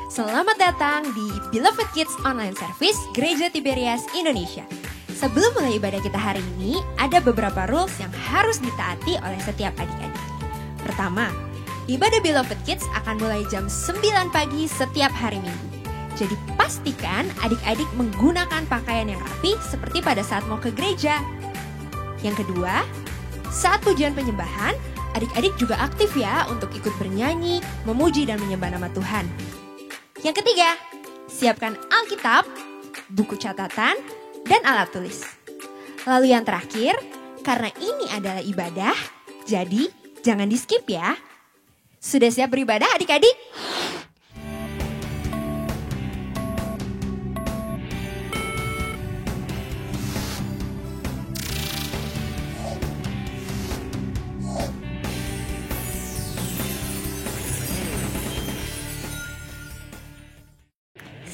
Selamat datang di Beloved Kids Online Service Gereja Tiberias Indonesia. Sebelum mulai ibadah kita hari ini, ada beberapa rules yang harus ditaati oleh setiap adik-adik. Pertama, ibadah Beloved Kids akan mulai jam 9 pagi setiap hari Minggu. Jadi pastikan adik-adik menggunakan pakaian yang rapi seperti pada saat mau ke gereja. Yang kedua, saat pujian penyembahan, adik-adik juga aktif ya untuk ikut bernyanyi, memuji dan menyembah nama Tuhan. Yang ketiga, siapkan Alkitab, buku catatan, dan alat tulis. Lalu yang terakhir, karena ini adalah ibadah, jadi jangan di-skip ya. Sudah siap beribadah adik-adik?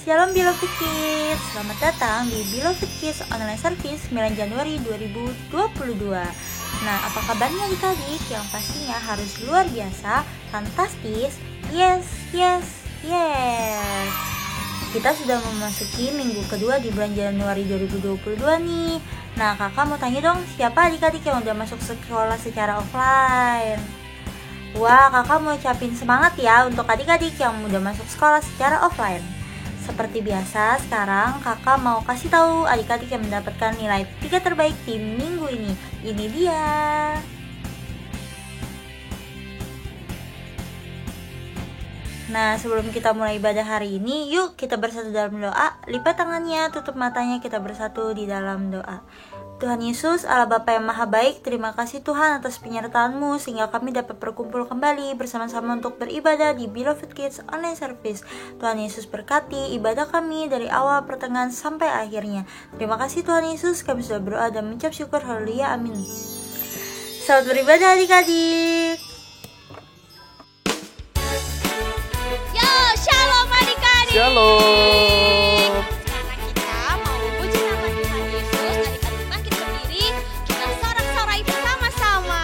Shalom Beloved Kids, selamat datang di Beloved Kids Online Service 9 Januari 2022. Nah, apa kabarnya adik-adik yang pastinya harus luar biasa, fantastis, yes. Kita sudah memasuki minggu kedua di bulan Januari 2022 nih. Nah, kakak mau tanya dong, siapa adik-adik yang udah masuk sekolah secara offline? Wah, kakak mau ucapin semangat ya untuk adik-adik yang udah masuk sekolah secara offline. Seperti biasa, sekarang kakak mau kasih tahu adik-adik yang mendapatkan nilai 3 terbaik di minggu ini. Ini dia. Nah, sebelum kita mulai ibadah hari ini, yuk kita bersatu dalam doa. Lipat tangannya, tutup matanya, kita bersatu di dalam doa. Tuhan Yesus, Allah Bapa yang Maha Baik, terima kasih Tuhan atas penyertaan-Mu sehingga kami dapat berkumpul kembali bersama-sama untuk beribadah di Beloved Kids Online Service. Tuhan Yesus berkati ibadah kami dari awal, pertengahan, sampai akhirnya. Terima kasih Tuhan Yesus, kami sudah berdoa dan mengucap syukur. Haleluya, amin. Selamat beribadah adik-adik. Yo, shalom adik-adik. Shalom. Karena kita mau puji nama Tuhan Yesus, adik-adik bangkit berdiri, kita sorak-sorai bersama-sama.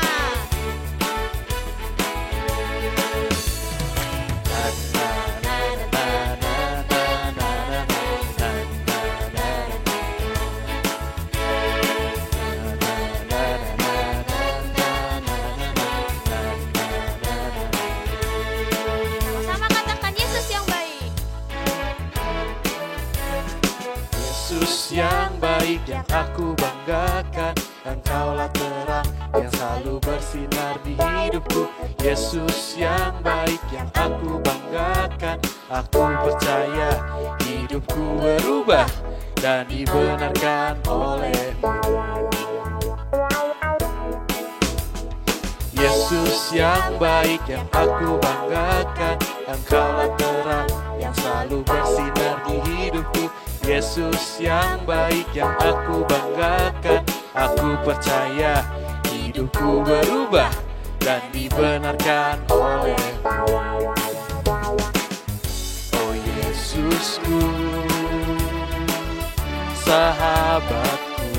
Sama-sama katakan Yesus yang baik. Yesus yang baik yang aku banggakan, Engkaulah terang yang selalu bersinar di hidupku. Yesus yang baik yang aku banggakan, aku percaya hidupku berubah dan dibenarkan oleh-Mu. Yesus yang baik yang aku banggakan, Engkaulah terang yang selalu bersinar di hidupku. Yesus yang baik yang aku banggakan, aku percaya hidupku berubah dan dibenarkan oleh-Mu. Oh Yesusku, sahabatku,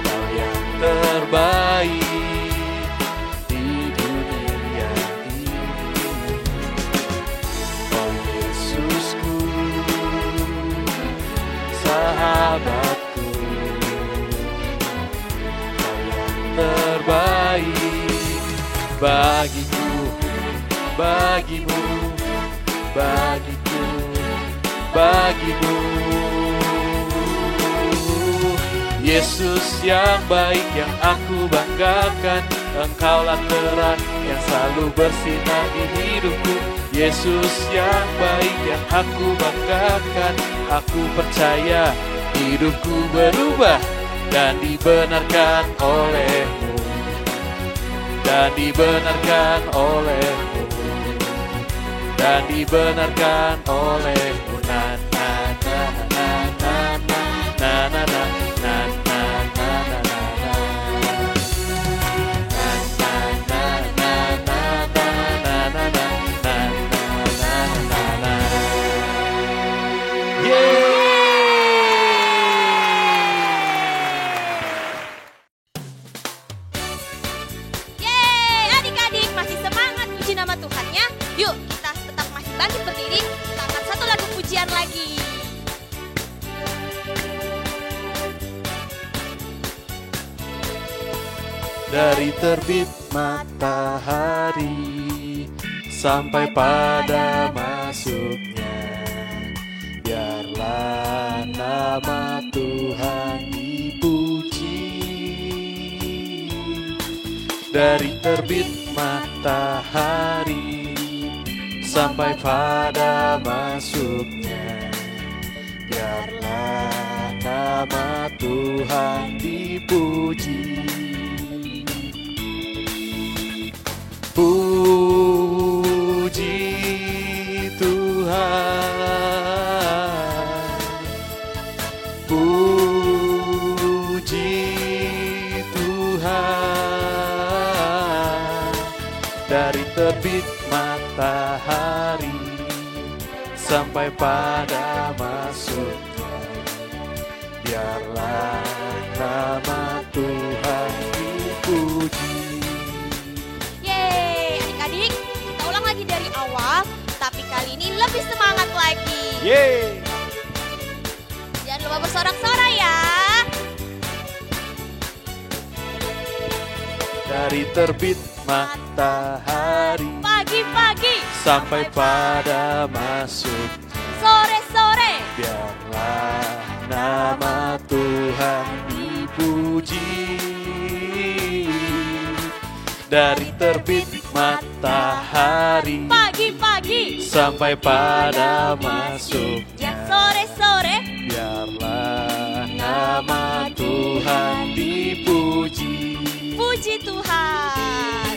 Kau yang terbaik di dunia ini. Oh Yesusku, sahabatku, Kau yang terbaik bagiku, bagimu, bagiku, bagimu. Yesus yang baik yang aku banggakan, Engkaulah terang yang selalu bersinar di hidupku. Yesus yang baik yang aku banggakan, aku percaya hidupku berubah dan dibenarkan oleh-Mu, dan dibenarkan oleh-Mu, dan dibenarkan oleh-Mu. Na na na na na na na na na. Yeay, adik-adik masih semangat puji nama Tuhannya. Yuk kita tetap masih dari terbit matahari sampai pada masuknya. Biarlah nama Tuhan dipuji. Dari terbit matahari sampai pada masuknya. Biarlah nama Tuhan dipuji. Puji Tuhan, puji Tuhan. Dari terbit matahari sampai pada masuknya. Biarlah nama Tuhan dipuji. Yeay, adik-adik, kita ulang lagi dari awal, tapi kali ini lebih semangat lagi. Yeay. Jangan lupa bersorak-sorai ya. Dari terbit matahari Pagi-pagi, sampai pada masuknya. sore-sore, Biarlah nama Tuhan dipuji. Dari terbit matahari pagi-pagi, sampai pada masuknya. sore-sore, Biarlah nama Tuhan dipuji. puji Tuhan.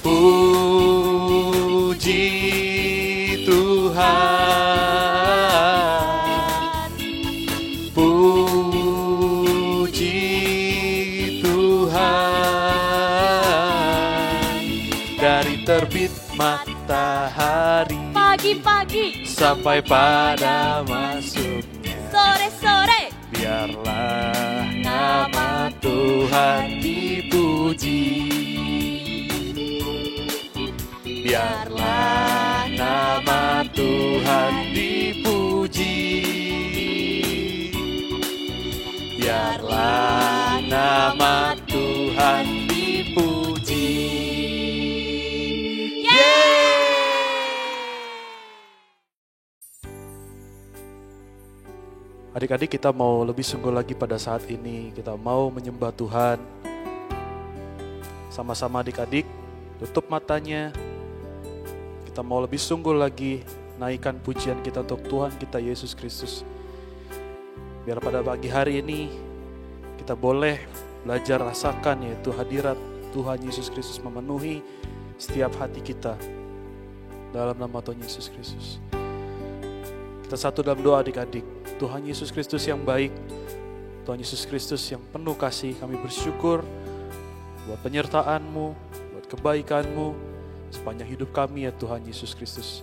Puji Tuhan, puji Tuhan. Dari terbit matahari Pagi-pagi, sampai pada masuknya. sore-sore, Biarlah nama Tuhan dipuji. Biarlah nama Tuhan dipuji. Biarlah nama Tuhan dipuji. Adik-adik, kita mau lebih sungguh lagi pada saat ini. Kita mau menyembah Tuhan. Sama-sama adik-adik, tutup matanya. Kita mau lebih sungguh lagi naikkan pujian kita untuk Tuhan kita Yesus Kristus. Biar pada pagi hari ini kita boleh belajar rasakan yaitu hadirat Tuhan Yesus Kristus memenuhi setiap hati kita. Dalam nama Tuhan Yesus Kristus. Kita satu dalam doa adik-adik. Tuhan Yesus Kristus yang baik, Tuhan Yesus Kristus yang penuh kasih, kami bersyukur buat penyertaan-Mu, buat kebaikan-Mu sepanjang hidup kami ya Tuhan Yesus Kristus.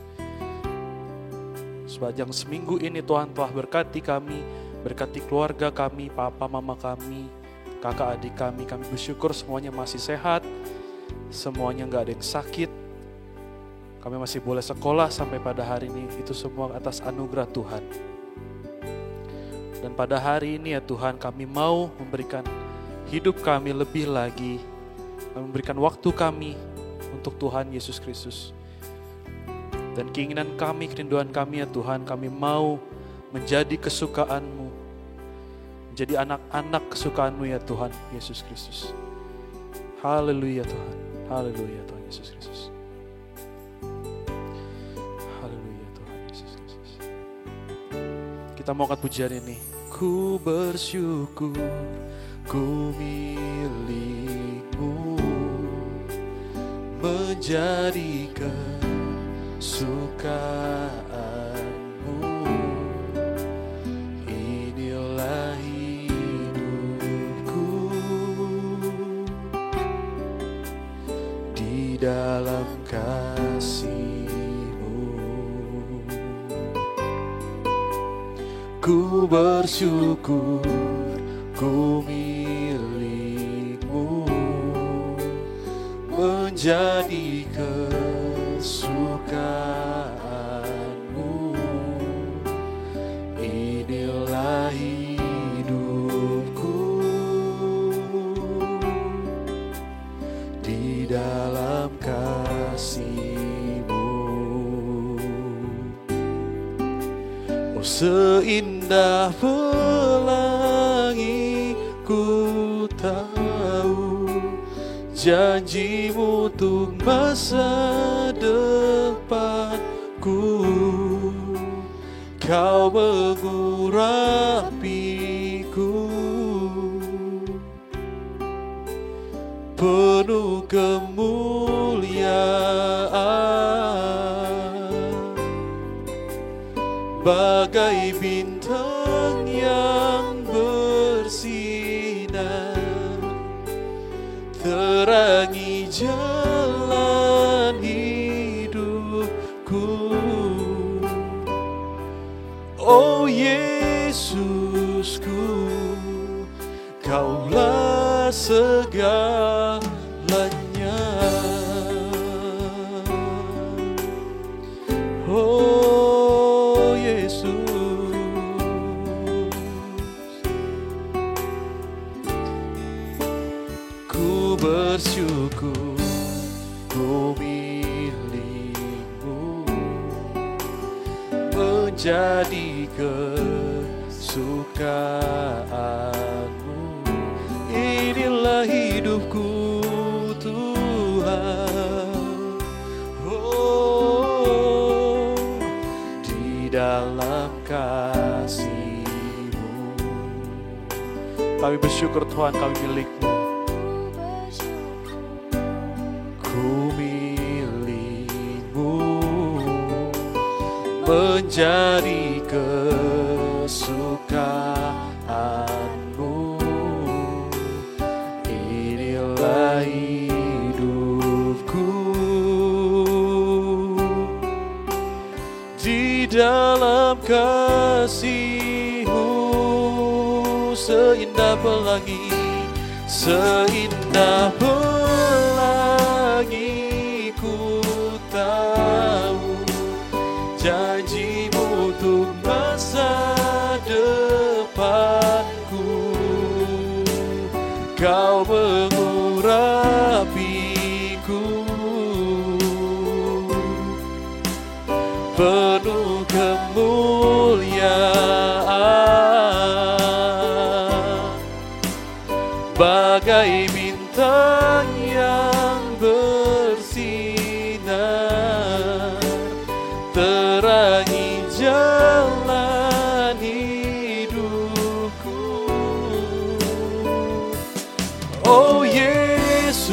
Sepanjang seminggu ini Tuhan telah berkati kami, berkati keluarga kami, papa mama kami, kakak adik kami. Kami bersyukur semuanya masih sehat, semuanya gak ada yang sakit. Kami masih boleh sekolah sampai pada hari ini, itu semua atas anugerah Tuhan. Dan pada hari ini ya Tuhan, kami mau memberikan hidup kami lebih lagi, memberikan waktu kami untuk Tuhan Yesus Kristus. Dan keinginan kami, kerinduan kami ya Tuhan, kami mau menjadi kesukaan-Mu, menjadi anak-anak kesukaan-Mu ya Tuhan Yesus Kristus. Haleluya Tuhan, haleluya Tuhan Yesus Kristus. Haleluya Tuhan Yesus Kristus. Kita mau angkat pujian ini. Ku bersyukur, ku milik-Mu, menjadi kesukaan-Mu. Inilah hidupku di dalam kasih-Mu. Ku bersyukur, ku milik-Mu, menjadi kesukaan-Mu. Inilah hidupku dalam kasih-Mu. Oh, seindah pelangi ku tahu janji-Mu untuk masa depanku. Kau mengurapiku penuh kemuliaan, bagai bintang yang bersinar, terangi jalan hidupku. Oh Yesusku, Kaulah segalanya. Oh Yesus, ku bersyukur ku milik-Mu, menjadi kesukaan-Mu. Inilah hidupku Tuhan, oh, di dalam kasih-Mu. Kami bersyukur Tuhan, kami milik-Mu. Ku milik-Mu, menjadi kesukaan-Mu. Inilah hidupku di dalam kasih-Mu. Seindah pelangi, seindah pelangi ku tahu janji-Mu untuk masa depanku. Kau mengurapiku penuh kemuliaan, bagai bintang yang bersinar, terangi jalan hidupku. Oh Yesusku,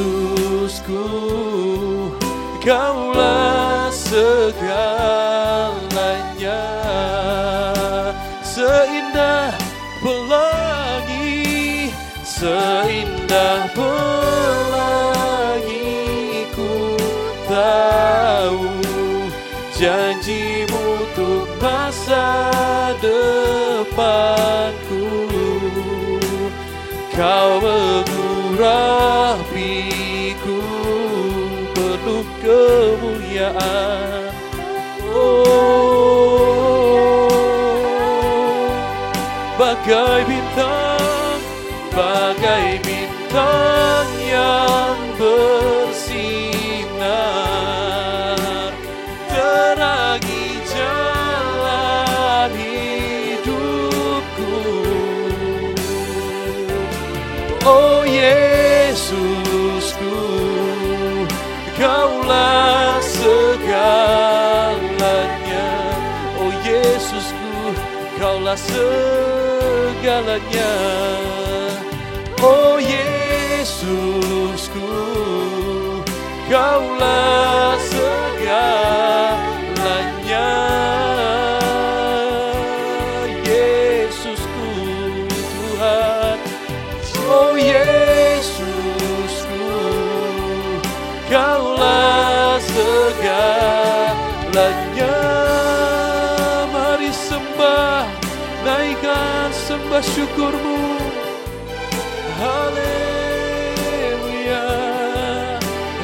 Kaulah segalanya. Seindah pelangi, seindah pelangi ku tahu janji-Mu untuk masa depanku. Kau mengurapiku penuh kemuliaan. Oh, bagai bintang yang bersinar, terangi jalan hidupku. Oh Yesusku, Kaulah segalanya. Oh Yesusku, Kaulah segalanya. Oh Yesusku, Kaulah segalanya. Yesusku Tuhan, oh Yesusku, Kaulah segalanya. Mari sembah, naikkan sembah syukur-Mu. Haleluya,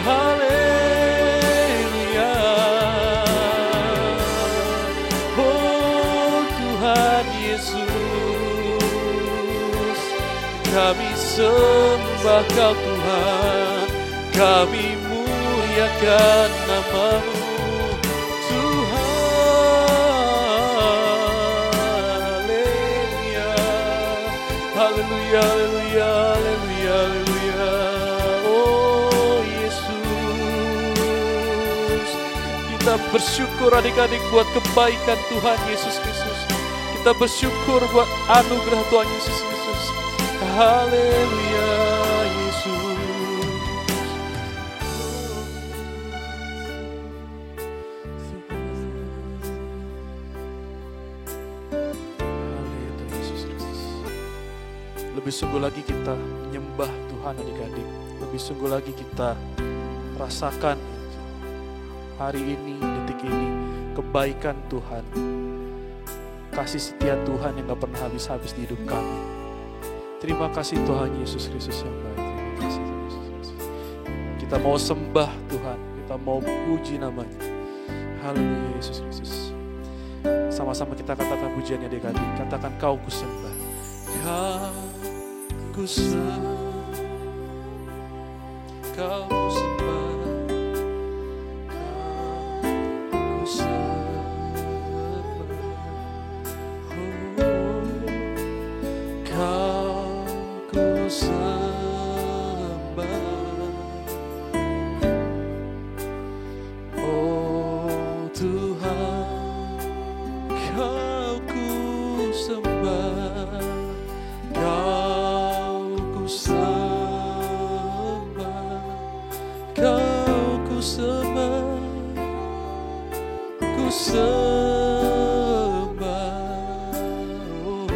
haleluya. Oh Tuhan Yesus, kami sembah Kau Tuhan, kami muliakan nama-Mu Tuhan. Haleluya, haleluya, haleluya, haleluya. Oh Yesus, kita bersyukur adik-adik buat kebaikan Tuhan Yesus Kristus. Kita bersyukur buat anugerah Tuhan Yesus Kristus. Haleluya Yesus. Haleluya Yesus Kristus. Lebih sungguh lagi kita menyembah Tuhan adik-adik. Lebih sungguh lagi kita rasakan hari ini, detik ini, kebaikan Tuhan. Kasih setia Tuhan yang gak pernah habis-habis di hidup kami. Terima kasih Tuhan Yesus Kristus yang baik. Terima kasih Tuhan Yesus Kristus. Kita mau sembah Tuhan. Kita mau puji namanya. Haleluya Yesus Kristus. Sama-sama kita katakan pujiannya adik-adik. Katakan kau kusembah. Kau kusembah. Kau kusembah. Kau kusembah. Kau kusembah. Oh Tuhan, Kau kusembah. Kau kusembah. Kau kusembah. Kusembah. Oh,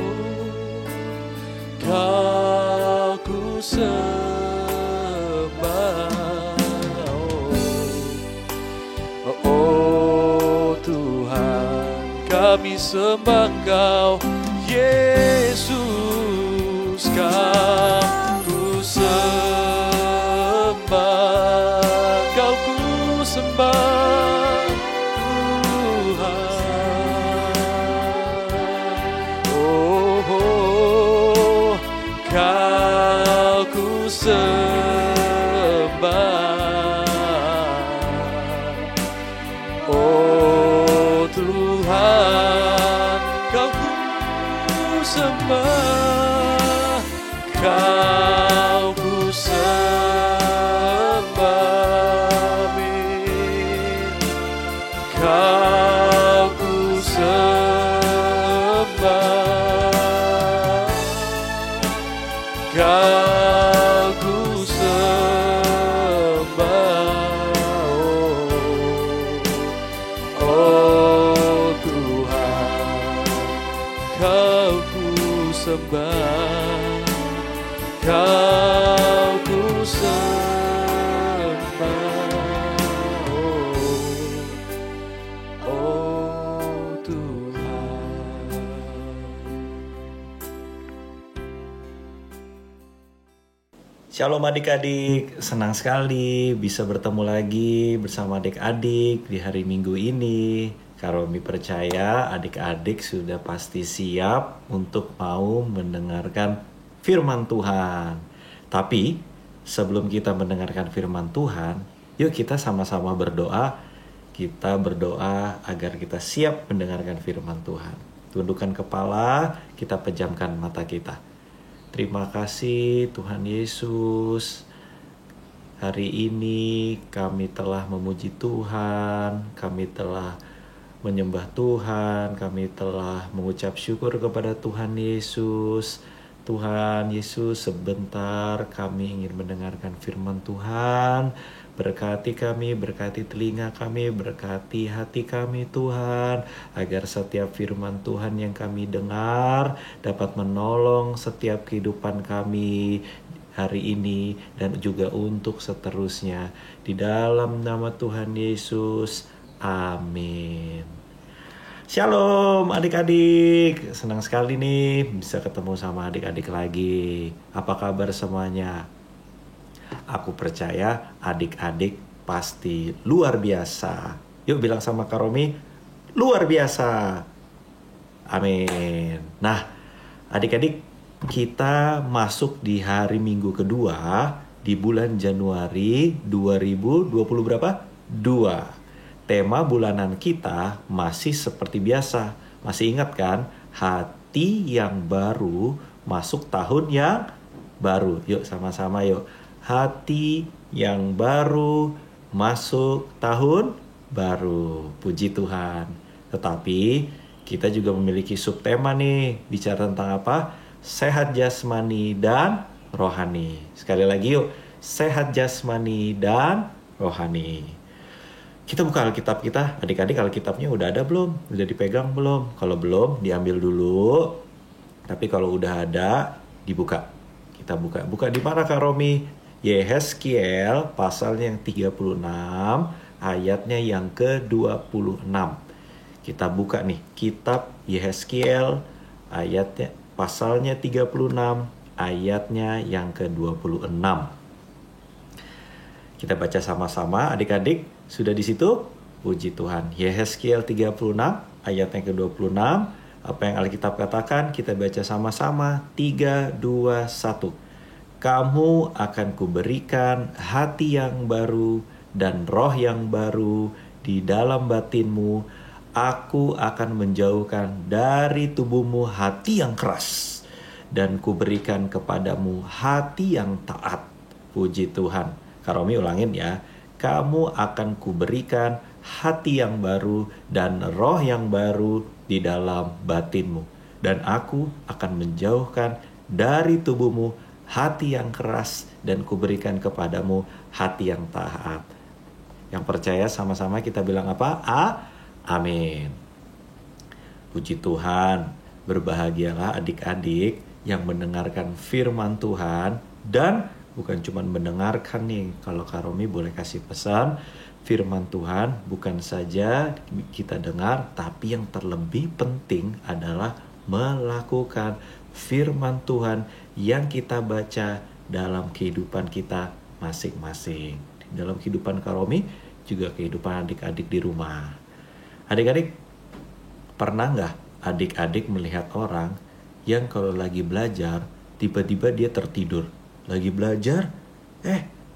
Kau kusembah. Oh Tuhan, kami sembah Engkau Yesus. Kau kusembah. Kau kusembah Tuhan. Oh, Kau kusembah. Oh Tuhan, Kau kusembah. Kau kusembah. Amin. Kau kusembah. Kau kusembah. Oh Tuhan, Kau kusembah. Kau kusembah. Oh Tuhan. Shalom adik-adik, senang sekali bisa bertemu lagi bersama adik-adik di hari Minggu ini. Karomi percaya adik-adik sudah pasti siap untuk mau mendengarkan firman Tuhan. Tapi sebelum kita mendengarkan firman Tuhan, yuk kita sama-sama berdoa. Kita berdoa agar kita siap mendengarkan firman Tuhan. Tundukkan kepala, kita pejamkan mata kita. Terima kasih Tuhan Yesus. Hari ini kami telah memuji Tuhan, kami telah menyembah Tuhan, kami telah mengucap syukur kepada Tuhan Yesus. Tuhan Yesus, sebentar kami ingin mendengarkan firman Tuhan. Berkati kami, berkati telinga kami, berkati hati kami Tuhan, agar setiap firman Tuhan yang kami dengar dapat menolong setiap kehidupan kami hari ini dan juga untuk seterusnya. Di dalam nama Tuhan Yesus, amin. Shalom adik-adik, senang sekali nih bisa ketemu sama adik-adik lagi. Apa kabar semuanya? Aku percaya adik-adik pasti luar biasa. Yuk bilang sama Karomi, luar biasa. Amin. Nah, adik-adik, kita masuk di hari Minggu kedua di bulan Januari 2020 berapa? 2. Tema bulanan kita masih seperti biasa. Masih ingat kan? Hati yang baru masuk tahun yang baru. Yuk sama-sama yuk. Hati yang baru masuk tahun baru. Puji Tuhan. Tetapi kita juga memiliki subtema nih. Bicara tentang apa? Sehat jasmani dan rohani. Sekali lagi yuk. Sehat jasmani dan rohani. Kita buka Alkitab kita. Adik-adik, Alkitabnya udah ada belum? Udah dipegang belum? Kalau belum, diambil dulu. Tapi kalau udah ada, dibuka. Kita buka. Buka di mana Kak Romi? Yehezkiel pasalnya yang 36, ayatnya yang ke-26. Kita buka nih, kitab Yehezkiel ayatnya pasalnya 36, ayatnya yang ke-26. Kita baca sama-sama, adik-adik sudah di situ? Puji Tuhan. Yehezkiel 36, ayatnya ke-26. Apa yang Alkitab katakan, kita baca sama-sama. 3, 2, 1. Kamu akan kuberikan hati yang baru dan roh yang baru di dalam batinmu. Aku akan menjauhkan dari tubuhmu hati yang keras dan kuberikan kepadamu hati yang taat. Puji Tuhan. Kak Romi ulangin ya. Kamu akan kuberikan hati yang baru dan roh yang baru di dalam batinmu. Dan aku akan menjauhkan dari tubuhmu hati yang keras dan kuberikan kepadamu hati yang taat. Yang percaya sama-sama kita bilang apa? Amin. Puji Tuhan. Berbahagialah adik-adik yang mendengarkan firman Tuhan. Dan bukan cuma mendengarkan nih. Kalau Kak Romi boleh kasih pesan. Firman Tuhan bukan saja kita dengar. Tapi yang terlebih penting adalah melakukan firman Tuhan yang kita baca dalam kehidupan kita masing-masing. Dalam kehidupan Kak Romi, juga kehidupan adik-adik di rumah. Adik-adik, pernah nggak adik-adik melihat orang yang kalau lagi belajar, tiba-tiba dia tertidur? Lagi belajar,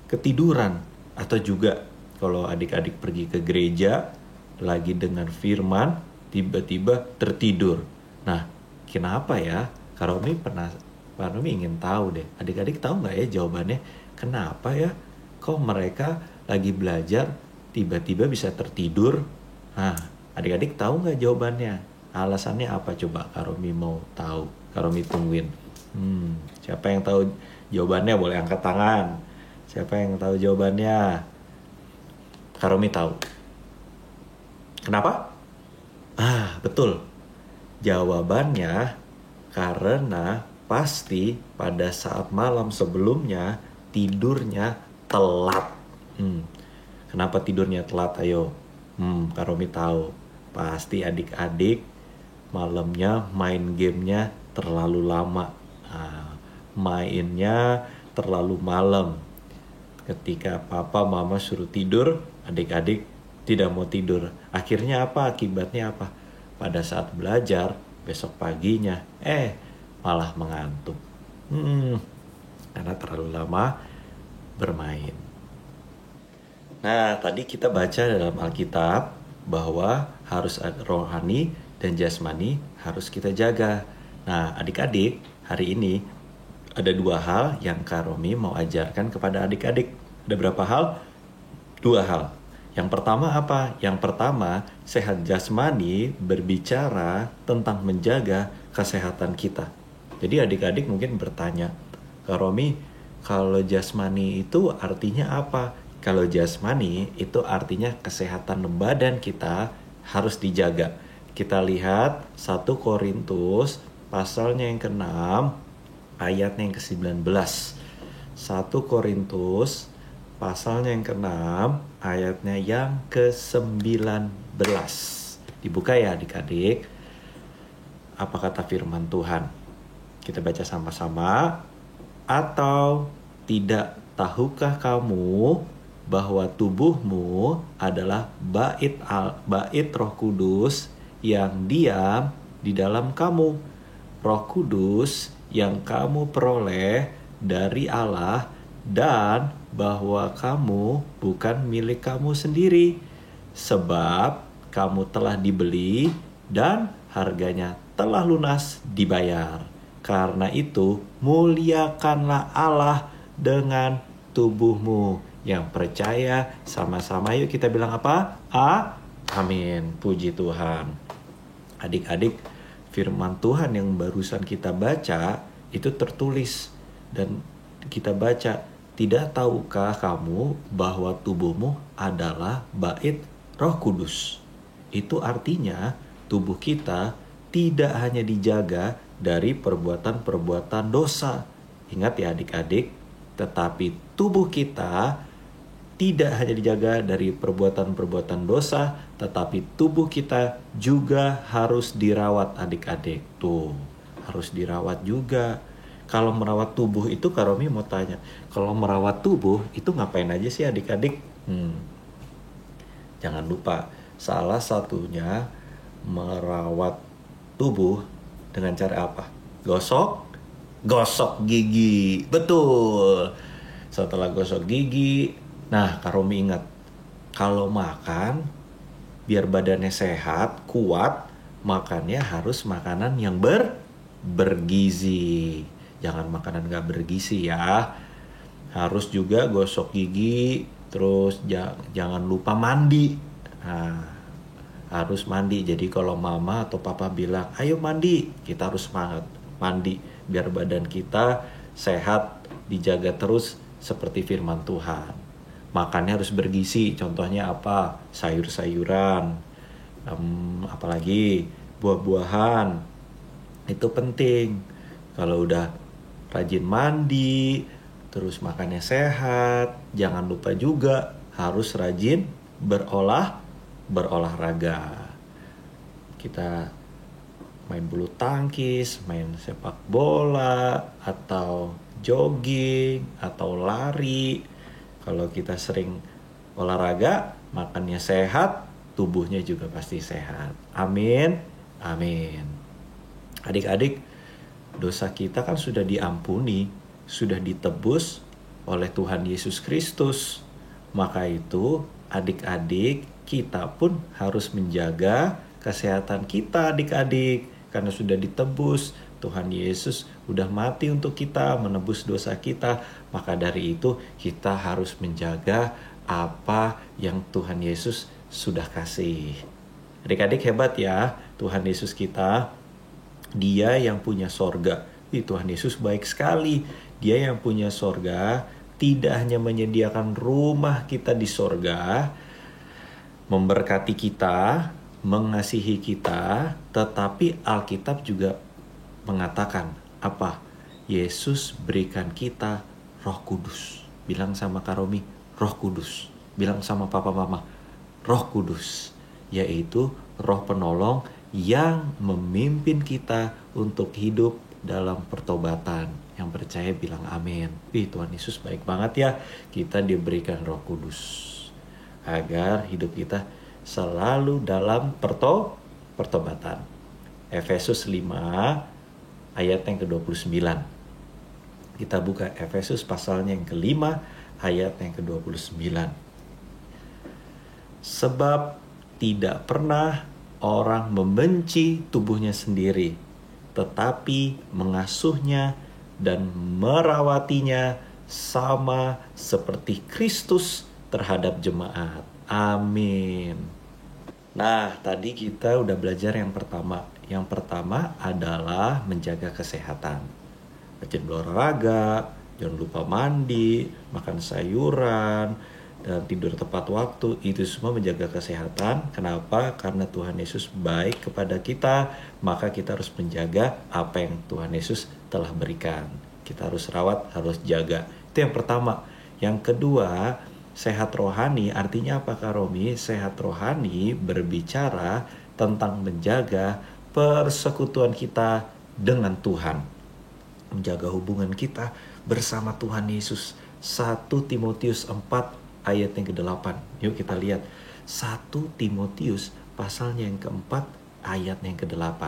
ketiduran. Atau juga kalau adik-adik pergi ke gereja, lagi dengan firman, tiba-tiba tertidur. Nah, kenapa ya? Kak Romi ingin tahu deh. Adik-adik tahu nggak ya jawabannya? Kenapa ya? Kok mereka lagi belajar tiba-tiba bisa tertidur? Nah, adik-adik tahu nggak jawabannya? Alasannya apa coba? Kak Romi mau tahu. Kak Romi tungguin. Siapa yang tahu jawabannya boleh angkat tangan. Siapa yang tahu jawabannya? Kak Romi tahu. Kenapa? Betul. Jawabannya karena pasti pada saat malam sebelumnya tidurnya telat. Kenapa tidurnya telat? Ayo. Kak Romi tahu. Pasti adik-adik malamnya main gamenya terlalu lama. Mainnya terlalu malam. Ketika papa mama suruh tidur, adik-adik tidak mau tidur. Akhirnya apa? Akibatnya apa? Pada saat belajar besok paginya malah mengantuk. Karena terlalu lama bermain. Nah, tadi kita baca dalam Alkitab bahwa harus rohani dan jasmani harus kita jaga. Nah, adik-adik, hari ini ada 2 hal yang Kak Romi mau ajarkan kepada adik-adik. Ada berapa hal? 2 hal. Yang pertama apa? Yang pertama, sehat jasmani berbicara tentang menjaga kesehatan kita. Jadi adik-adik mungkin bertanya, Kak Romi, kalau jasmani itu artinya apa? Kalau jasmani itu artinya kesehatan badan kita harus dijaga. Kita lihat 1 Korintus pasalnya yang ke-6, ayatnya yang ke-19. 1 Korintus pasalnya yang ke-6, ayatnya yang ke-19. Dibuka ya adik-adik. Apa kata firman Tuhan? Kita baca sama-sama. Atau tidak tahukah kamu bahwa tubuhmu adalah bait Roh Kudus yang diam di dalam kamu. Roh Kudus yang kamu peroleh dari Allah dan bahwa kamu bukan milik kamu sendiri, sebab kamu telah dibeli dan harganya telah lunas dibayar. Karena itu, muliakanlah Allah dengan tubuhmu. Yang percaya sama-sama yuk kita bilang apa? Amin. Puji Tuhan. Adik-adik, firman Tuhan yang barusan kita baca itu tertulis dan kita baca, tidak tahukah kamu bahwa tubuhmu adalah bait Roh Kudus? Itu artinya tubuh kita tidak hanya dijaga dari perbuatan-perbuatan dosa. Ingat ya adik-adik, tetapi tubuh kita tidak hanya dijaga dari perbuatan-perbuatan dosa, tetapi tubuh kita juga harus dirawat adik-adik. Tuh, harus dirawat juga. Kalau merawat tubuh itu, Kak Romi mau tanya, kalau merawat tubuh itu ngapain aja sih adik-adik? Jangan lupa, salah satunya merawat tubuh dengan cara apa? Gosok gigi. Betul. Setelah gosok gigi, nah Kak Romi ingat, kalau makan biar badannya sehat, kuat, makannya harus makanan yang bergizi. Jangan makanan gak bergizi ya. Harus juga gosok gigi, terus jangan lupa mandi. Nah, harus mandi. Jadi kalau mama atau papa bilang, ayo mandi, kita harus semangat mandi. Biar badan kita sehat, dijaga terus seperti firman Tuhan. Makannya harus bergizi, contohnya apa? Sayur-sayuran, apalagi buah-buahan. Itu penting. Kalau udah rajin mandi, terus makannya sehat, jangan lupa juga harus rajin berolahraga. Kita main bulu tangkis, main sepak bola, atau jogging, atau lari. Kalau kita sering olahraga, makannya sehat, tubuhnya juga pasti sehat. Amin. Amin. Adik-adik, dosa kita kan sudah diampuni, sudah ditebus oleh Tuhan Yesus Kristus. Maka itu, adik-adik, kita pun harus menjaga kesehatan kita adik-adik. Karena sudah ditebus, Tuhan Yesus udah mati untuk kita, menebus dosa kita. Maka dari itu kita harus menjaga apa yang Tuhan Yesus sudah kasih. Adik-adik hebat ya, Tuhan Yesus kita. Dia yang punya sorga. Tuhan Yesus baik sekali. Dia yang punya sorga, tidak hanya menyediakan rumah kita di sorga, memberkati kita, mengasihi kita, tetapi Alkitab juga mengatakan apa? Yesus berikan kita Roh Kudus. Bilang sama Kak Romi, Roh Kudus. Bilang sama papa mama, Roh Kudus. Yaitu Roh penolong yang memimpin kita untuk hidup dalam pertobatan. Yang percaya bilang amin. Tuhan Yesus baik banget ya. Kita diberikan Roh Kudus agar hidup kita selalu dalam pertobatan. Efesus 5 ayat yang ke-29. Kita buka Efesus pasalnya yang ke-5 ayat yang ke-29. Sebab tidak pernah orang membenci tubuhnya sendiri, tetapi mengasuhnya dan merawatinya sama seperti Kristus terhadap jemaat. Amin. Nah, tadi kita udah belajar yang pertama. Yang pertama adalah menjaga kesehatan. Rajin berolahraga, jangan lupa mandi, makan sayuran, dan tidur tepat waktu. Itu semua menjaga kesehatan. Kenapa? Karena Tuhan Yesus baik kepada kita, maka kita harus menjaga apa yang Tuhan Yesus telah berikan. Kita harus rawat, harus jaga. Itu yang pertama. Yang kedua, sehat rohani. Artinya apa Kak Romi? Sehat rohani berbicara tentang menjaga persekutuan kita dengan Tuhan. Menjaga hubungan kita bersama Tuhan Yesus. 1 Timotius 4 ayat yang ke-8. Yuk kita lihat. 1 Timotius pasalnya yang ke-4 ayat yang ke-8.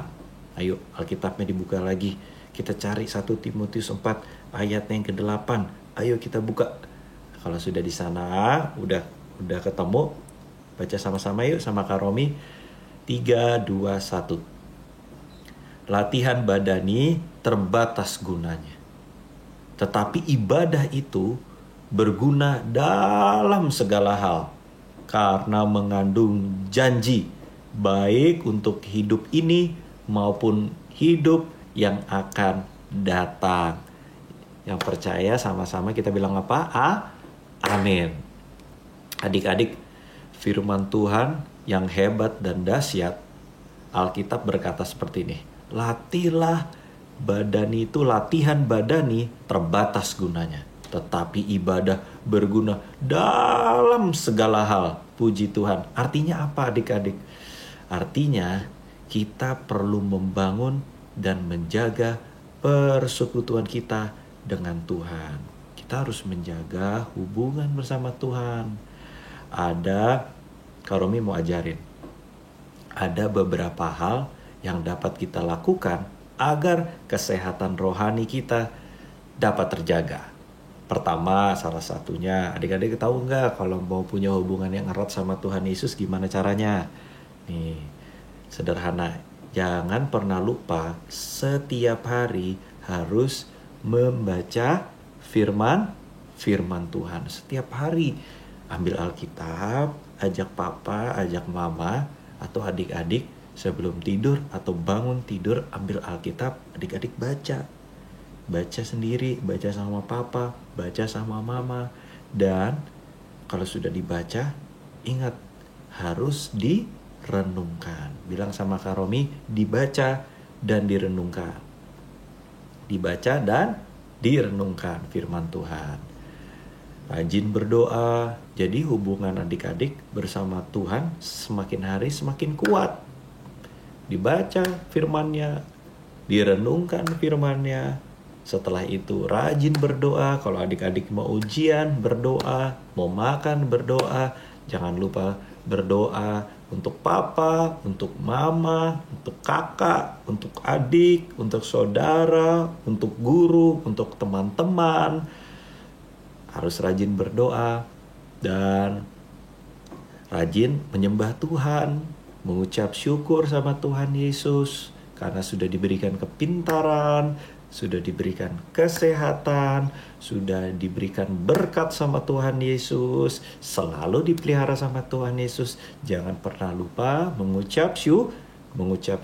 Ayo Alkitabnya dibuka lagi. Kita cari 1 Timotius 4 ayat yang ke-8. Ayo kita buka. Kalau sudah di sana, udah ketemu, baca sama-sama yuk sama Kak Romi. 3, 2, 1. Latihan badani terbatas gunanya. Tetapi ibadah itu berguna dalam segala hal karena mengandung janji baik untuk hidup ini maupun hidup yang akan datang. Yang percaya sama-sama kita bilang apa? Amin. Adik-adik, firman Tuhan yang hebat dan dahsyat, Alkitab berkata seperti ini. Latihan badani terbatas gunanya. Tetapi ibadah berguna dalam segala hal. Puji Tuhan. Artinya apa adik-adik? Artinya kita perlu membangun dan menjaga persekutuan kita dengan Tuhan. Kita harus menjaga hubungan bersama Tuhan. Kak Romi mau ajarin. Ada beberapa hal yang dapat kita lakukan agar kesehatan rohani kita dapat terjaga. Pertama, salah satunya, adik-adik tahu nggak kalau mau punya hubungan yang erat sama Tuhan Yesus gimana caranya? Nih, sederhana. Jangan pernah lupa setiap hari harus membaca firman Tuhan. Setiap hari ambil Alkitab, ajak papa, ajak mama, atau adik-adik sebelum tidur atau bangun tidur ambil Alkitab, adik-adik baca. Baca sendiri, baca sama papa, baca sama mama. Dan kalau sudah dibaca, ingat harus direnungkan. Bilang sama Kak Romi, dibaca dan direnungkan. Dibaca dan direnungkan firman Tuhan. Rajin berdoa. Jadi hubungan adik-adik bersama Tuhan semakin hari semakin kuat. Dibaca firman-Nya, direnungkan firman-Nya. Setelah itu rajin berdoa. Kalau adik-adik mau ujian berdoa, mau makan berdoa. Jangan lupa berdoa untuk papa, untuk mama, untuk kakak, untuk adik, untuk saudara, untuk guru, untuk teman-teman. Harus rajin berdoa dan rajin menyembah Tuhan, mengucap syukur sama Tuhan Yesus karena sudah diberikan kepintaran, sudah diberikan kesehatan, sudah diberikan berkat sama Tuhan Yesus, selalu dipelihara sama Tuhan Yesus. Jangan pernah lupa mengucap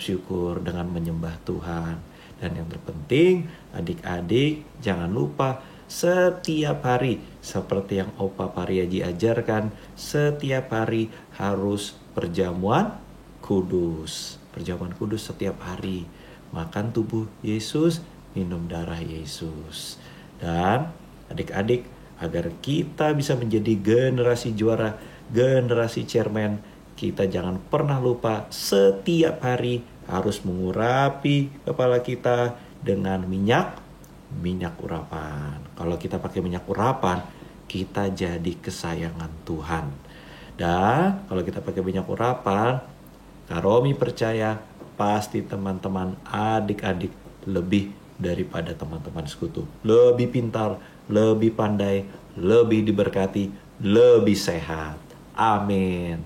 syukur dengan menyembah Tuhan. Dan yang terpenting, adik-adik jangan lupa setiap hari, seperti yang Opa Pariaji ajarkan, setiap hari harus perjamuan kudus. Perjamuan kudus setiap hari. Makan tubuh Yesus, minum darah Yesus. Dan adik-adik, agar kita bisa menjadi generasi juara, generasi chairman, kita jangan pernah lupa setiap hari harus mengurapi kepala kita dengan minyak urapan. Kalau kita pakai minyak urapan, kita jadi kesayangan Tuhan. Dan kalau kita pakai minyak urapan, Kak Romi percaya pasti teman-teman adik-adik lebih daripada teman-teman sekutu. Lebih pintar, lebih pandai, lebih diberkati, lebih sehat. Amin.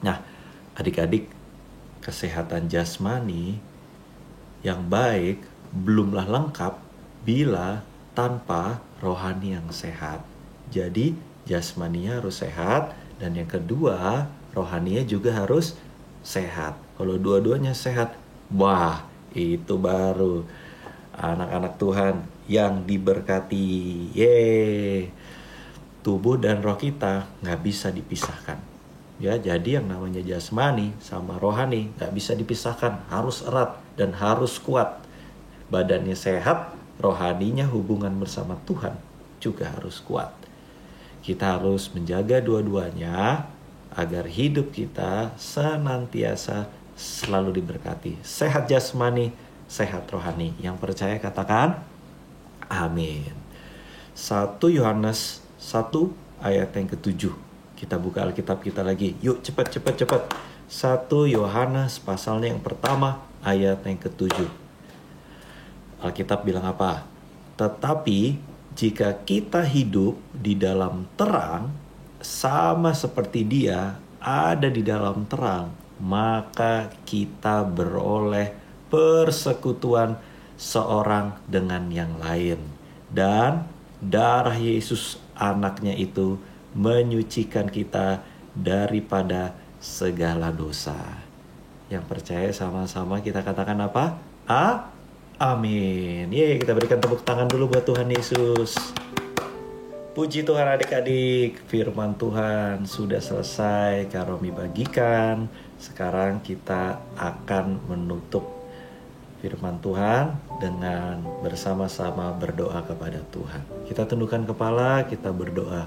Nah, adik-adik, kesehatan jasmani yang baik belumlah lengkap bila tanpa rohani yang sehat. Jadi jasmaninya harus sehat, dan yang kedua rohaninya juga harus sehat. Kalau dua-duanya sehat, wah itu baru anak-anak Tuhan yang diberkati. Yeay. Tubuh dan roh kita gak bisa dipisahkan. Ya, jadi yang namanya jasmani sama rohani gak bisa dipisahkan. Harus erat dan harus kuat. Badannya sehat, rohaninya hubungan bersama Tuhan juga harus kuat. Kita harus menjaga dua-duanya agar hidup kita senantiasa selalu diberkati. Sehat jasmani, sehat rohani. Yang percaya katakan amin. 1 Yohanes 1 ayat yang ke-7. Kita buka Alkitab kita lagi. Yuk cepat. 1 Yohanes pasalnya yang pertama ayat yang ke-7. Alkitab bilang apa? Tetapi jika kita hidup di dalam terang, sama seperti Dia ada di dalam terang, maka kita beroleh persekutuan seorang dengan yang lain. Dan darah Yesus anaknya itu menyucikan kita daripada segala dosa. Yang percaya sama-sama kita katakan apa? Amin. Yeay, kita berikan tepuk tangan dulu buat Tuhan Yesus. Puji Tuhan adik-adik, firman Tuhan sudah selesai Karomi bagikan. Sekarang kita akan menutup firman Tuhan dengan bersama-sama berdoa kepada Tuhan. Kita tundukkan kepala, kita berdoa.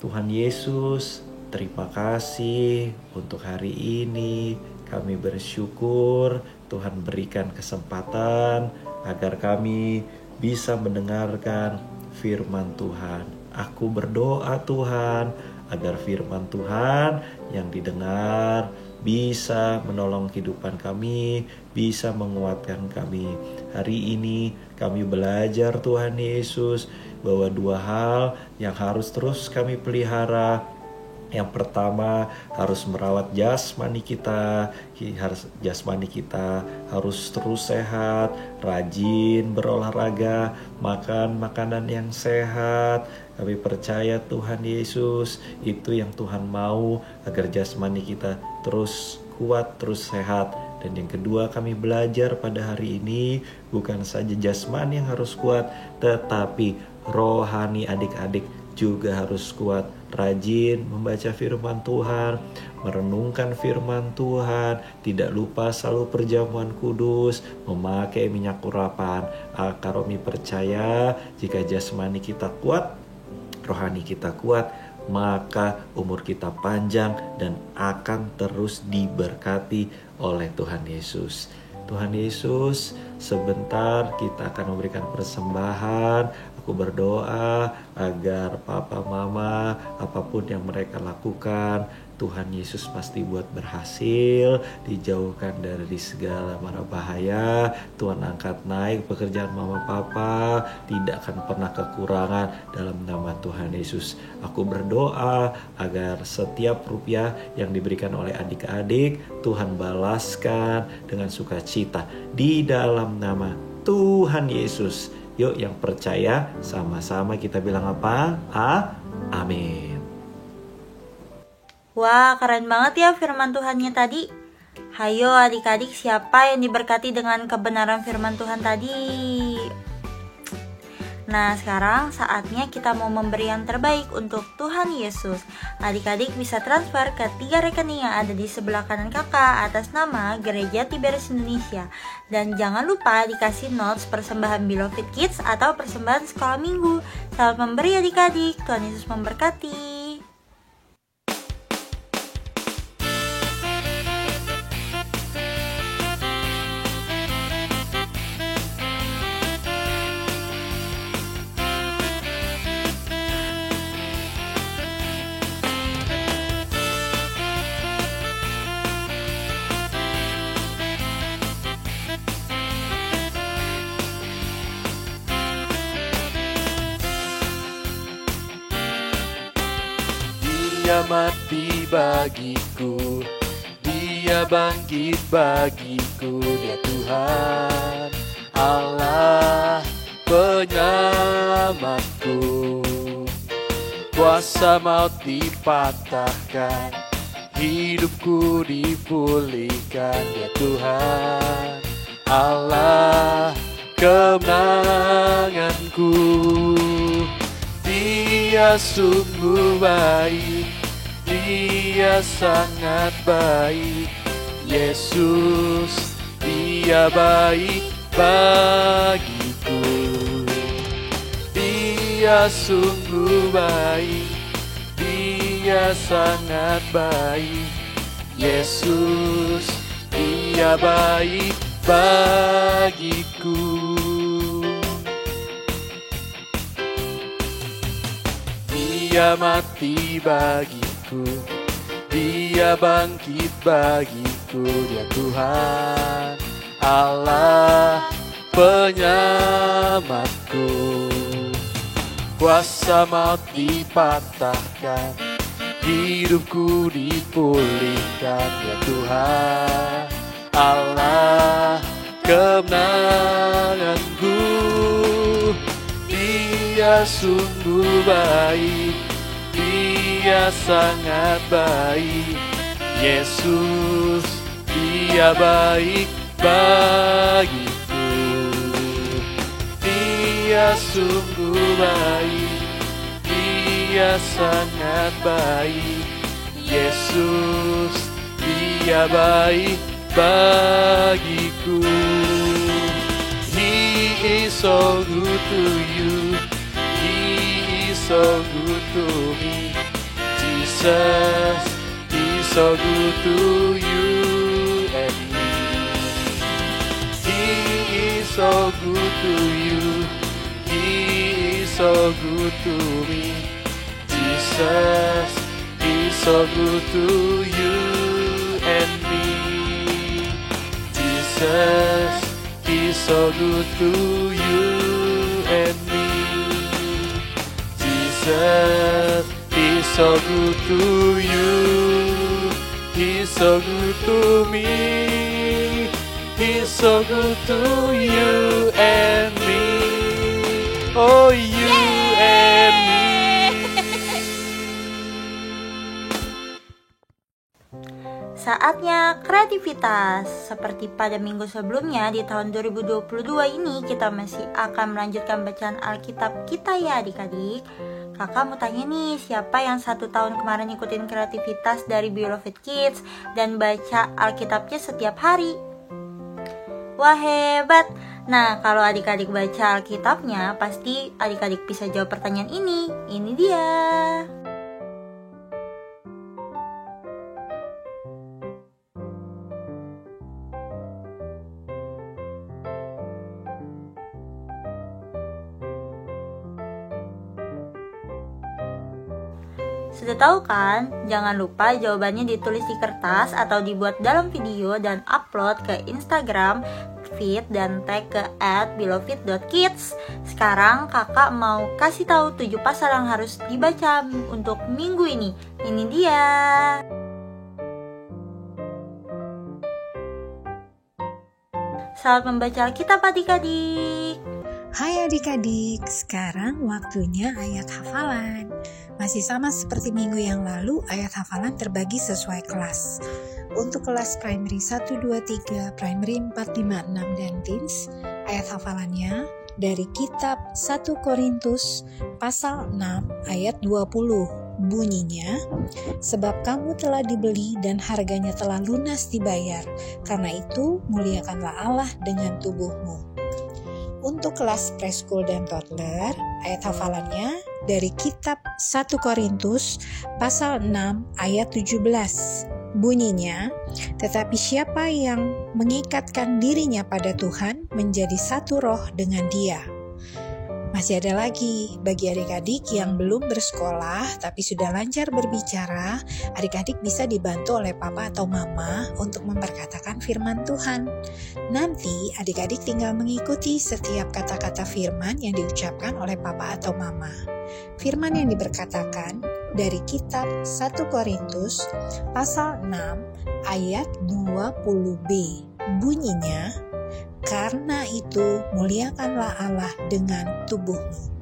Tuhan Yesus, terima kasih untuk hari ini. Kami bersyukur Tuhan berikan kesempatan agar kami bisa mendengarkan firman Tuhan. Aku berdoa Tuhan agar firman Tuhan yang didengar bisa menolong kehidupan kami, bisa menguatkan kami. Hari ini kami belajar Tuhan Yesus bahwa 2 hal yang harus terus kami pelihara. Yang pertama, harus merawat jasmani kita. Jasmani kita harus terus sehat, rajin berolahraga, makan makanan yang sehat. Kami percaya Tuhan Yesus, itu yang Tuhan mau agar jasmani kita terus kuat, terus sehat. Dan yang kedua, kami belajar pada hari ini bukan saja jasmani yang harus kuat, tetapi rohani adik-adik juga harus kuat. Rajin membaca firman Tuhan, merenungkan firman Tuhan, tidak lupa selalu perjamuan kudus, memakai minyak urapan. Karomi percaya jika jasmani kita kuat, rohani kita kuat, maka umur kita panjang dan akan terus diberkati oleh Tuhan Yesus. Tuhan Yesus, sebentar kita akan memberikan persembahan. Aku berdoa agar papa mama apapun yang mereka lakukan, Tuhan Yesus pasti buat berhasil, dijauhkan dari segala mara bahaya. Tuhan angkat naik pekerjaan mama papa, tidak akan pernah kekurangan dalam nama Tuhan Yesus. Aku berdoa agar setiap rupiah yang diberikan oleh adik-adik, Tuhan balaskan dengan sukacita di dalam nama Tuhan Yesus. Yuk yang percaya sama-sama kita bilang apa? Amin. Wah, keren banget ya firman Tuhannya tadi. Hayo adik-adik, siapa yang diberkati dengan kebenaran firman Tuhan tadi? Nah, sekarang saatnya kita mau memberi yang terbaik untuk Tuhan Yesus. Adik-adik bisa transfer ke 3 rekening yang ada di sebelah kanan kakak atas nama Gereja Tiberias Indonesia. Dan jangan lupa dikasih notes persembahan Beloved Kids atau persembahan sekolah minggu. Selamat memberi adik-adik, Tuhan Yesus memberkati. Dia mati bagiku, Dia bangkit bagiku, Dia Tuhan Allah penyelamatku. Kuasa maut dipatahkan, hidupku dipulihkan, Dia Tuhan Allah kemenanganku. Dia sungguh baik, Dia sangat baik. Yesus, Dia baik bagiku. Dia sungguh baik, Dia sangat baik. Yesus, Dia baik bagiku. Dia mati bagiku, Dia bangkit bagiku, Dia Tuhan Allah penyelamatku. kuasa maut dipatahkan, hidupku dipulihkan. Ya Tuhan, Allah kemenanganku. Dia sungguh baik, Dia sangat baik. Yesus, Dia baik bagiku. Dia sungguh baik, Dia sangat baik. Yesus, Dia baik bagiku. He is so good to you, He is so good to me. Jesus, He is so good to you and me. He is so good to you, He is so good to me. Jesus, He is so good to you and me. Jesus, He's so good to you and me. Jesus, He's so good to you. He's so good to me. He's so good to you and me. Oh, you and me. Saatnya kreativitas. Seperti pada minggu sebelumnya, di tahun 2022 ini kita masih akan melanjutkan bacaan Alkitab kita ya adik-adik. Kakak mau tanya nih, siapa yang 1 tahun kemarin ikutin kreativitas dari Beloved Kids dan baca Alkitabnya setiap hari? Wah, hebat! Nah, kalau adik-adik baca Alkitabnya, pasti adik-adik bisa jawab pertanyaan ini. Ini dia. Sudah tahu kan? Jangan lupa jawabannya ditulis di kertas atau dibuat dalam video dan upload ke Instagram feed dan tag ke @beloved.kids. Sekarang kakak mau kasih tahu 7 pasal yang harus dibaca untuk minggu ini. Ini dia. Selamat membaca Alkitab adik-adik. Hai adik-adik, sekarang waktunya ayat hafalan. Masih sama seperti minggu yang lalu, ayat hafalan terbagi sesuai kelas. Untuk kelas primary 1, 2, 3, primary 4, 5, 6, dan teens, ayat hafalannya dari kitab 1 Korintus pasal 6 ayat 20. Bunyinya, sebab kamu telah dibeli dan harganya telah lunas dibayar, karena itu muliakanlah Allah dengan tubuhmu. Untuk kelas preschool dan toddler, ayat hafalannya dari kitab 1 Korintus pasal 6 ayat 17. Bunyinya, tetapi siapa yang mengikatkan dirinya pada Tuhan menjadi satu roh dengan Dia. Masih ada lagi, bagi adik-adik yang belum bersekolah tapi sudah lancar berbicara, adik-adik bisa dibantu oleh papa atau mama untuk memperkatakan firman Tuhan. Nanti adik-adik tinggal mengikuti setiap kata-kata firman yang diucapkan oleh papa atau mama. Firman yang diberkatakan dari kitab 1 Korintus pasal 6 ayat 20b. Bunyinya, karena itu muliakanlah Allah dengan tubuhmu.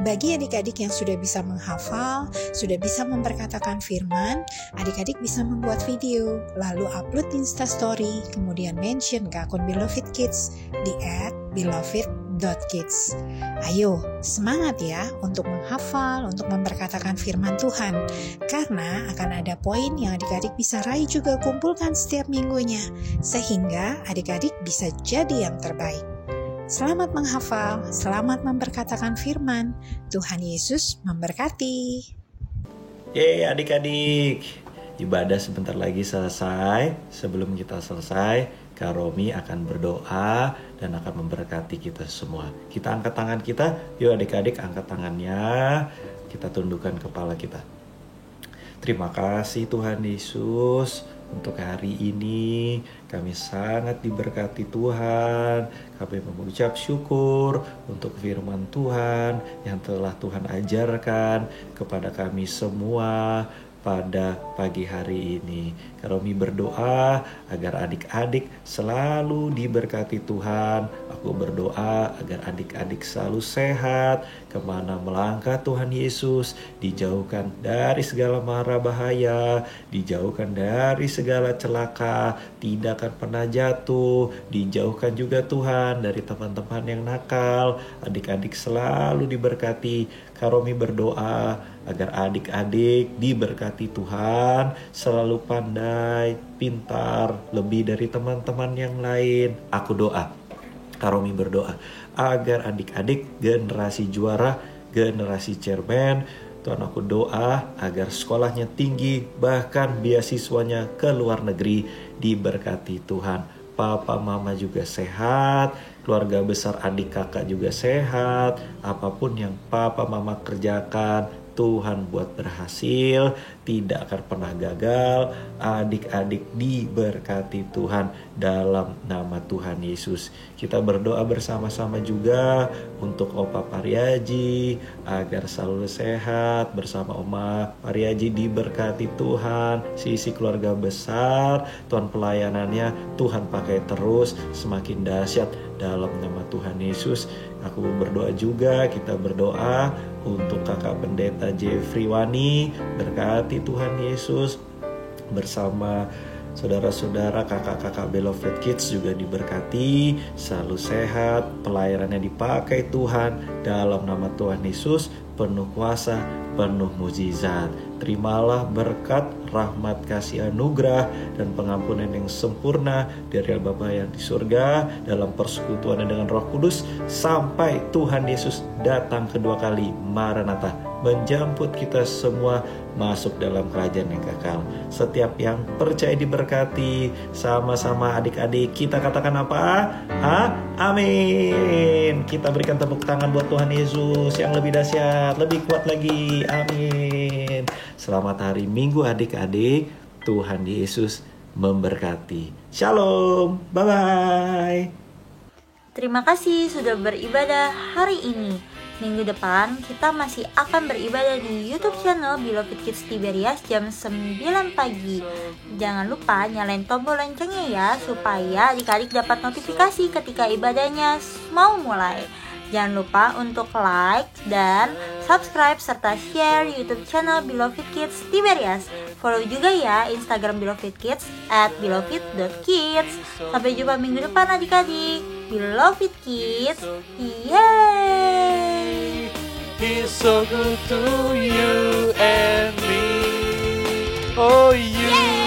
Bagi adik-adik yang sudah bisa menghafal, sudah bisa memperkatakan firman, adik-adik bisa membuat video, lalu upload Instastory, kemudian mention ke akun Beloved Kids di @beloved.kids. Ayo, semangat ya untuk menghafal, untuk memperkatakan firman Tuhan, karena akan ada poin yang adik-adik bisa raih juga kumpulkan setiap minggunya, sehingga adik-adik bisa jadi yang terbaik. Selamat menghafal, selamat memperkatakan firman. Tuhan Yesus memberkati. Yeay adik-adik, ibadah sebentar lagi selesai. Sebelum kita selesai, Kak Romi akan berdoa dan akan memberkati kita semua. Kita angkat tangan kita, yuk adik-adik angkat tangannya. Kita tundukkan kepala kita. Terima kasih Tuhan Yesus Untuk hari ini kami sangat diberkati Tuhan. Kami mengucap syukur untuk firman Tuhan yang telah Tuhan ajarkan kepada kami semua pada pagi hari ini. Kami berdoa agar adik-adik selalu diberkati Tuhan. Aku berdoa agar adik-adik selalu sehat, kemana melangkah Tuhan Yesus, dijauhkan dari segala mara bahaya, dijauhkan dari segala celaka, tidak akan pernah jatuh, dijauhkan juga Tuhan dari teman-teman yang nakal. Adik-adik selalu diberkati. Kami berdoa agar adik-adik diberkati Tuhan, selalu pandai, pintar, lebih dari teman-teman yang lain. Aku doa, kami berdoa agar adik-adik generasi juara, generasi cermen. Tuhan, aku doa agar sekolahnya tinggi, bahkan beasiswanya ke luar negeri, diberkati Tuhan. Papa mama juga sehat, keluarga besar adik kakak juga sehat. Apapun yang papa mama kerjakan, Tuhan buat berhasil, tidak akan pernah gagal. Adik-adik diberkati Tuhan dalam nama Tuhan Yesus. Kita berdoa bersama-sama juga untuk Opa Pariaji agar selalu sehat, bersama Oma Pariaji diberkati Tuhan. Sisi keluarga besar, Tuhan pelayanannya Tuhan pakai terus semakin dahsyat dalam nama Tuhan Yesus. Aku berdoa juga, kita berdoa untuk kakak pendeta Jeffrey Wani, berkati Tuhan Yesus, bersama saudara-saudara kakak-kakak Beloved Kids juga diberkati, selalu sehat, pelayanannya dipakai Tuhan dalam nama Tuhan Yesus, penuh kuasa, penuh mukjizat. Terimalah berkat, rahmat, kasih anugerah, dan pengampunan yang sempurna dari Allah Bapa yang di surga, dalam persekutuan dengan Roh Kudus, sampai Tuhan Yesus datang kedua kali, Maranatha, menjemput kita semua masuk dalam kerajaan yang kekal. Setiap yang percaya diberkati, sama-sama adik-adik kita katakan apa? Amin. Kita berikan tepuk tangan buat Tuhan Yesus yang lebih dahsyat, lebih kuat lagi. Amin. Selamat hari Minggu adik-adik. Tuhan Yesus memberkati. Shalom. Bye-bye. Terima kasih sudah beribadah hari ini. Minggu depan kita masih akan beribadah di YouTube channel Beloved Kids Tiberias jam 9 pagi. Jangan lupa nyalain tombol loncengnya ya, supaya adik-adik dapat notifikasi ketika ibadahnya mau mulai. Jangan lupa untuk like dan subscribe serta share YouTube channel Beloved Kids Tiberias. Follow juga ya Instagram Beloved Kids @beloved.kids. Sampai jumpa minggu depan adik-adik. Beloved Kids, yay! He's so good to you and me. Oh, you.